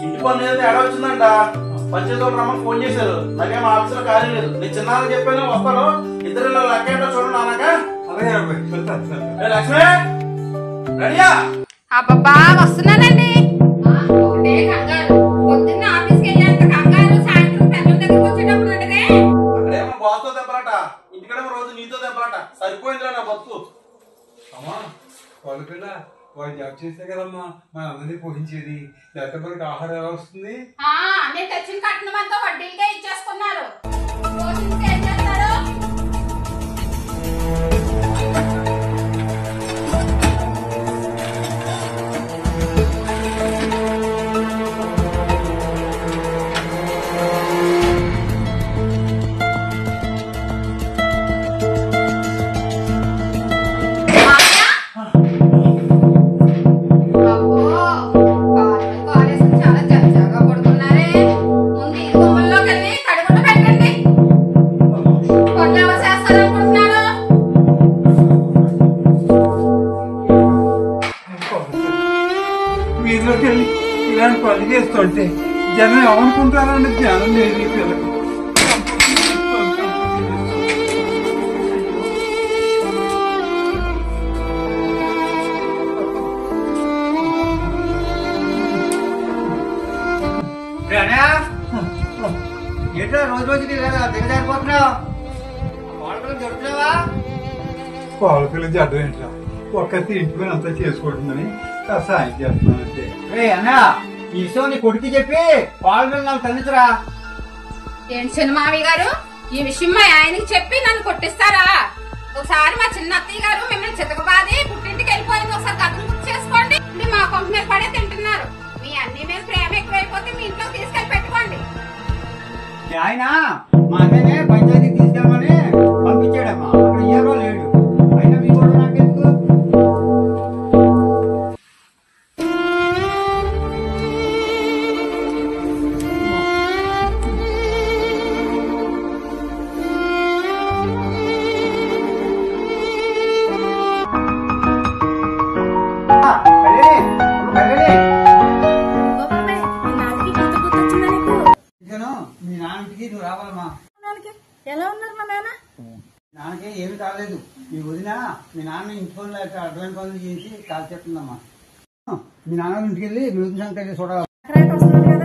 ఇంటి పని మీద తేడా వచ్చిందంట. పంచాయతీ రమ్మని ఫోన్ చేశారు. నాకేమో ఆఫీసులో ఖాళీ లేదు. నేను చిన్నారని చెప్పాను వస్తాను. ఇద్దరు లెక్క ఏంటో చూడండి అన్నాక. లక్ష్మి రెడీయా? అబ్బా వస్తున్నానండి. పొద్దున్న ఆఫీస్కి వెళ్ళేంత కంగారు సాయంత్రం పిల్లల దగ్గరకు వచ్చేటప్పుడు అంటే అక్కడేమో బాస్తో దెబ్బలాట, ఇంటికడేమో రోజు నీతో దెబ్బలాట. సరిపోయిందిరా నా బతుకు. అమ్మా వాళ్ళ పిల్ల వాడు జాబ్ చేస్తే కదమ్మా మన అందరినీ పోషించేది. లేకపోతే మనకి ఆహారం ఎలా వస్తుంది? నేను తెచ్చిన కట్నం అంతా వడ్డీలకే ఇచ్చేసుకున్నారు. పోషించి ఏం చేస్తారు? వీధిలోకి వెళ్ళి ఇలాంటి పని చేస్తుంటే జనం ఏమనుకుంటారని జ్ఞానం లేదు ఈ పిల్లకి. ఏంటో రోజు రోజుకి దిగజారిపోతున్నావు. వాళ్ళకి దొరుకుతున్నావా? వాళ్ళ పిల్ల జడ్డం ఏంట్రా, ఒక్కటి ఇంటిపైన అంతా చేసుకోవటమని కాస్త సాయం చేస్తున్నాను అంతే. అన్న ఈ విషయం నీ కొడుకు చెప్పి వాళ్ళ మీద నాకు తండ్రిరా. ఏంటి చిన్నమావి గారు, ఈ విషయం మా ఆయనకి చెప్పి నన్ను కొట్టిస్తారా? ఒకసారి మా చిన్న అత్తయ్య గారు మిమ్మల్ని చితకబాది పుట్టింటికి వెళ్ళిపోయింది. ఒకసారి కథను గుర్తు చేసుకోండి. మా కొంప మీద పడే తింటున్నారు. మీ అన్ని మీద ప్రేమ ఎక్కువైపోతే మీ ఇంట్లో తీసుకెళ్లి పెట్టుకోండి. ఆయన మా అన్ననే పంచాయతీకి తీసుకెళ్ళమని పంపించాడమ్మా. అక్కడ ఏరో లేడు. అయినా మీ కూడా నాకెందుకు? మీ నాన్నకి నువ్వు రావాలమ్మా. ఎలా ఉన్నారు మా నాన్న? నాన్నకి ఏమి కాలేదు. మీ వదిన మీ నాన్న ఇంటి పనులు అడ్వాన్స్ పనులు చేసి కాల్ చెప్తుందమ్మా. మీ నాన్న ఇంటికి వెళ్ళి మీ వదిన సంగతి చూడాలి. వస్తున్నారు కదా